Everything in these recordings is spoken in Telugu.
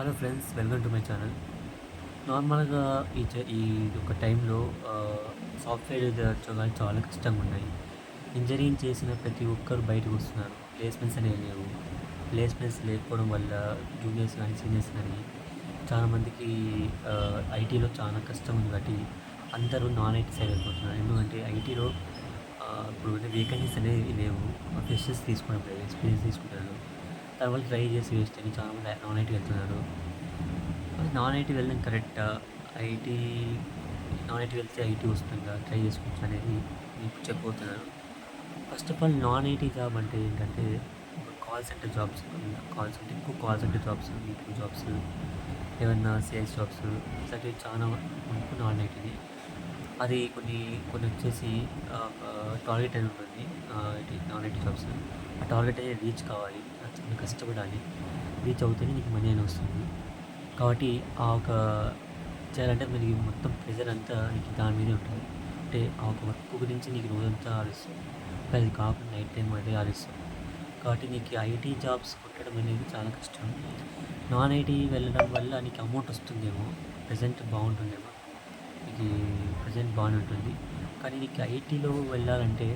Hello friends, welcome to my channel. నార్మల్‌గా ఈ ఒక టైంలో సాఫ్ట్‌వేర్ ఉద్యోగాలు చాలా కష్టంగా ఉన్నాయి. ఇంజినీరింగ్ చేసిన ప్రతి ఒక్కరు బయటకొస్తున్నారు. ప్లేస్‌మెంట్స్ అనేవి లేవు. ప్లేస్‌మెంట్స్ లేకపోవడం వల్ల జూనియర్స్ గానీ, సీనియర్స్ గానీ చాలామందికి ఐటీలో చాలా కష్టం ఉంది కాబట్టి అందరూ నాన్ ఐటీ సైడ్ వెళ్ళిపోతున్నారు. ఎందుకంటే ఐటీలో ఇప్పుడు వేకెన్సీస్ అనేవి లేవు. ఫ్రెషర్స్ తీసుకోవడం లేదు. ఎక్స్‌పీరియన్స్ తీసుకుంటున్నారు. దానివల్ల ట్రై చేసి వేస్ట్ అని చాలామంది నాన్ ఐటీ వెళ్తున్నారు. నాన్ ఐటీ వెళ్ళడం కరెక్టా? ఐటీ నాన్ ఐటీ వెళ్తే ఐటీ వస్తుందా? ట్రై చేసుకోవచ్చా అనేది మీకు చెప్పబోతున్నాను. First of all non IT job అంటే ఏంటంటే, ఇప్పుడు కాల్ సెంటర్ జాబ్స్, ఎక్కువ call centre jobs, meeting jobs, ఏమన్నా సేల్స్ జాబ్స్ ఇట్లాంటివి చాలా వరకు నాన్ ఐటీనే. అది కొన్నొచ్చేసి టార్గెట్ అని ఉంటుంది. Non IT jobs. ఆ టార్గెట్ అనేది రీచ్ కావాలి. చాలా కష్టపడాలి. రీచ్ అవుతేనే నీకు మనీ అనేది వస్తుంది. కాబట్టి ఆ ఒక చేయాలంటే మనకి మొత్తం ప్రెషర్ అంతా నీకు దాని మీదే ఉంటుంది. అంటే ఆ ఒక వర్క్ గురించి నీకు రోజంతా ఆలోచిస్తావు. అది కాకుండా నైట్ టైమ్ అదే ఆలోచిస్తావు. కాబట్టి నీకు ఐటీ జాబ్స్ కొట్టడం అనేది చాలా కష్టం. నాన్ ఐటీ వెళ్ళడం వల్ల నీకు అమౌంట్ వస్తుందేమో, ప్రెజెంట్ బాగుంటుందేమో, నీకు ప్రెజెంట్ బాగానే ఉంటుంది. కానీ నీకు ఐటీలో వెళ్ళాలంటే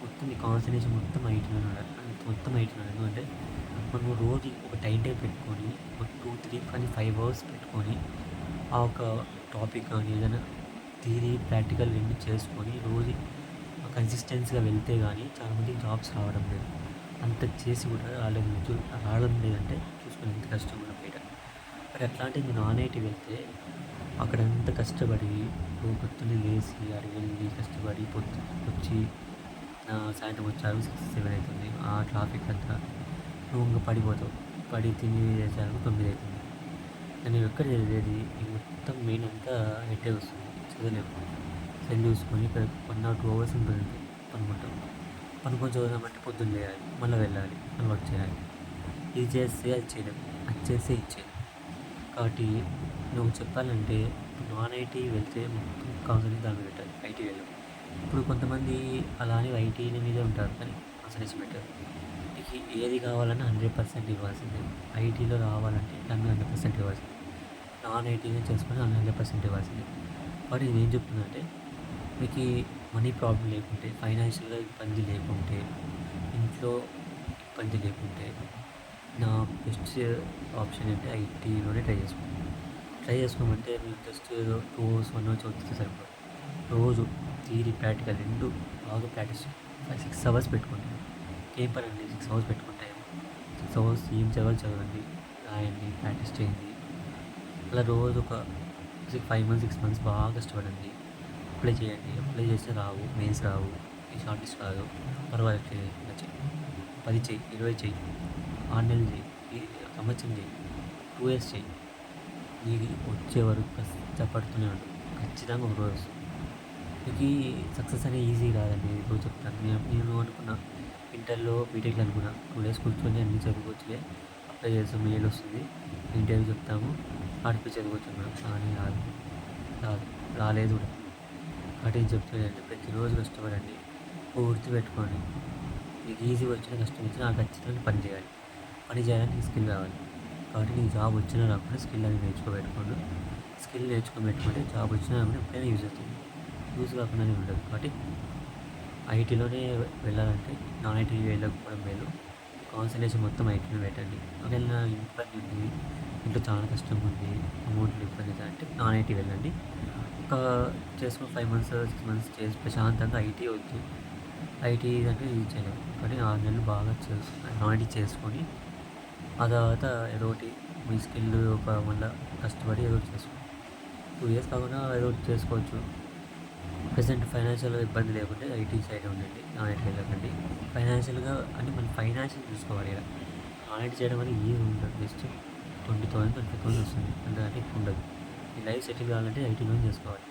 మొత్తం నీ కాన్సంట్రేషన్ మొత్తం ఐటీలోనే ఉండాలి. మొత్తం ఐటీలోనే. ఎందుకంటే మనము రోజు ఒక టైమ్ టేబుల్ పెట్టుకొని, ఒక 2, 3 కానీ 5 అవర్స్ పెట్టుకొని, ఆ ఒక టాపిక్ గానీ, ఏదైనా థియరీ, ప్రాక్టికల్ 2 చేసుకొని రోజు కన్సిస్టెన్సీగా వెళ్తే గానీ చాలామందికి జాబ్స్ రావడం లేదు. అంత చేసి కూడా రావడం లేదంటే చూసుకోండి ఎంత కష్టం మనం బయట. మరి అట్లాంటిది నువ్వు నాన్ ఐటీ వెళ్తే అక్కడంతా కష్టపడి పొద్దున్నే లేసి ఆడికి వెళ్ళి కష్టపడి వచ్చి సాయంత్రం వచ్చారు 6, 7 అయితుంది. ఆ ట్రాఫిక్ అంతా నువ్వు ఇంక పడిపోతావు. పడి తిని లేచేసరికి 9 అయితుంది. నువ్వెక్కడ చదివేది? నీకు మొత్తం మెయిన్ అంతా హెడ్డేక్ వస్తుంది. చదవలేవు. సెల్ చూసుకొని ఇక్కడ 1 ఆర్ 2 అవర్స్ ఉంటుంది అంతే. పనుకుంటాం. పనుకొని చదువుదామంటే పొద్దున్న లేయాలి. మళ్ళా వెళ్ళాలి. మళ్ళీ వర్క్ చేయాలి. ఇది చేస్తే అది చేయలేము. అది చేస్తే ఇది చేయలేము. కాబట్టి నువ్వు చెప్పాలంటే నాన్ ఐటీ వెళ్తే మొత్తం కాన్సంట్రేషన్ దాని మీద పెట్టాలి. ఐటీ వెళ్ళకు. ఇప్పుడు కొంతమంది అలా అని ఐటీ మీదే ఉంటారు. కానీ కాన్సంట్రేషన్ పెట్టరు. నీకు ఏది కావాలన్నా 100% ఇవ్వాల్సిందే. ఐటీలో రావాలంటే దాని మీద 100% ఇవ్వాల్సిందే. నాన్ ఐటీనే చేసుకొని 100% ఇవ్వాల్సిందే. కాబట్టి నేనేం చెప్తున్నా అంటే, మీకీ మనీ ప్రాబ్లమ్ లేకుంటే, ఫైనాన్షియల్‌గా ఇబ్బంది లేకుంటే, ఇంట్లో ఇబ్బంది లేకుంటే, నా బెస్ట్ ఆప్షన్ అంటే ఐటీలోనే ట్రై చేసుకోండి. ట్రై చేసుకోమంటే మీరు జస్ట్ ఏదో 2 అవర్స్, 1 అవర్ చదివితే సరిపోదు. రోజు థియరీ, ప్రాక్టికల్ 2 బాగా ప్రాక్టీస్ చేయండి. 5, 6 అవర్స్ పెట్టుకోండి. ఏం పనండి 6 అవర్స్ పెట్టుకుంటే 6 అవర్స్ ఏం చదవాలో చదవండి. రాయండి, ప్రాక్టీస్ చేయండి. అలా రోజు ఒక 5 మంత్స్, 6 మంత్స్ బాగా కష్టపడండి. అప్లై చేయండి. అప్లై చేస్తే రావు. మెయిన్స్ రావు. ఈ షార్ట్ లిస్ట్ రాదు. పర్వాలేదు చెయ్యి. ఇలా చెయ్యి. 10 చెయ్యి, 20 చెయ్యి. 6 నెలలు చెయ్యి. ఈ సంవత్సరం చెయ్యి. 2 ఇయర్స్ చెయ్యి. నీది వచ్చే వరకు కష్టపడుతూనే ఉండు. ఖచ్చితంగా ఒక రోజు వస్తుంది. నీకీ సక్సెస్ అనేది ఈజీ కాదండి. రోజు చెప్తాను. నేను అనుకున్నా ఇంటర్‌లో, బీటెక్‌లో అనుకున్నా 2 డేస్ కూర్చొని అన్నీ చదువుకోవచ్చులే. అప్లై చేస్తాం మెయిల్ వస్తుంది. ఇంటర్వ్యూ చెప్తాము. ఆడిపోయి చదువుకోవచ్చనుకున్నా. కానీ రాదు. రాదు. రాలేదు కూడా. కాబట్టి నేను చెప్తున్నది ఏంటంటే ప్రతిరోజు కష్టపడండి. గుర్తుపెట్టుకోండి. నీకు ఈజీగా వచ్చినా, కష్టం వచ్చినా ఖచ్చితంగా పని చేయాలి. పని చేయాలంటే నీకు స్కిల్ కావాలి. కాబట్టి నీకు జాబ్ వచ్చినా రాకపోయినా స్కిల్ అనేది నేర్చుకోబెట్టుకోండి. స్కిల్ నేర్చుకొని పెట్టుకుంటే జాబ్ వచ్చినా రాకపోయినా ఎప్పుడైనా యూజ్ అవుతుంది. యూజ్ కాకుండానే ఉండదు. కాబట్టి ఐటీలోనే వెళ్ళాలంటే నాన్ ఐటీ వెళ్ళకపోవడం మేలు. కాన్సంట్రేషన్ మొత్తం ఐటీలో పెట్టండి. ఒకవేళ ఇబ్బంది ఉంది, ఇంట్లో చాలా కష్టంగా ఉంది, అమౌంట్‌లో ఇబ్బంది ఉంది అంటే నాన్ ఐటీ వెళ్ళండి. ఒక చేసుకొని 5 మంత్స్, 6 మంత్స్ చేసి ప్రశాంతంగా ఐటీ వద్దు. ఐటీ అంటే ఇది చేయలేము. కానీ 6 నెలలు బాగా నాన్ ఐటీ చేసుకొని, ఆ తర్వాత ఏదో ఒకటి మీ స్కిల్ మళ్ళా కష్టపడి ఏదో ఒకటి చేసుకోండి. 2 ఇయర్స్ కాకుండా ఏదో ఒకటి చేసుకోవచ్చు. ప్రెజెంట్ ఫైనాన్షియల్‌గా ఇబ్బంది లేకుంటే ఐటీ సైడే ఉండండి. నాన్ ఐటీ వెళ్ళకండి. ఫైనాన్షియల్‌గా అంటే మనం ఫైనాన్షియల్ చూసుకోవాలి ఈడ. నాన్ ఐటీ చేయడం అనేది ఈజీ ఉండదు. జస్ట్ 20,000, 25,000 వస్తుంది. అంతకంటే ఎక్కువ ఉండదు. నీ లైఫ్ సెటిల్ కావాలంటే ఐటీలోనే చేసుకోవాలి.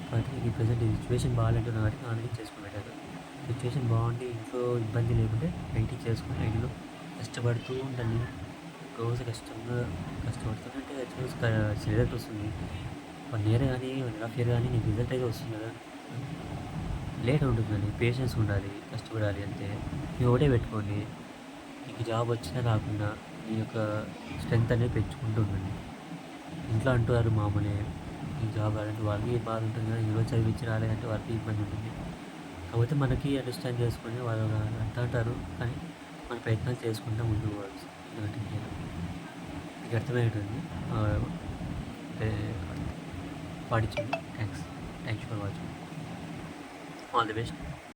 కాబట్టి నీకు ప్రెజెంట్ ఈ సిట్యుయేషన్ బాగాలేంటున్నావు కాబట్టి నాన్ ఐటీ చేసుకో బెటర్. సిట్యుయేషన్ బాగుండి ఇంట్లో ఇబ్బంది లేకుంటే ఐటీ చేసుకొని ఐటీలో కష్టపడుతూ ఉండండి. రోజు కష్టపడుతుంటే రోజు రిజల్ట్ వస్తుంది. 1 ఇయర్ గానీ, 1.5 ఇయర్ గానీ నీకు రిజల్ట్ అయితే వస్తుంది కదా! హ్మ్. లేట్ ఉంటుందండి. పేషెన్స్ ఉండాలి. కష్టపడాలి అంతే. మీరు ఒకటే పెట్టుకోండి. నీకు జాబ్ వచ్చినా రాకున్నా మీ యొక్క స్ట్రెంత్ అనేది పెంచుకుంటూ ఉండండి. ఇంట్లో అంటారు మామూలే. ఈ జాబ్ అలాంటి వాళ్ళకి బాధ ఉంటుంది కదా! ఈరోజు చదివించి రాలేదంటే వాళ్ళకి ఇబ్బంది ఉంటుంది. కాకపోతే మనకి అండర్‌స్టాండ్ చేసుకొని వాళ్ళు అంటా అంటారు. కానీ మన ప్రయత్నాలు చేసుకుంటూ ముందుకు పోవాల్సి ఎందుకంటే మీకు అర్థమై ఉంటుంది. అంటే పాటించండి. Thanks. Thanks for watching. All the best.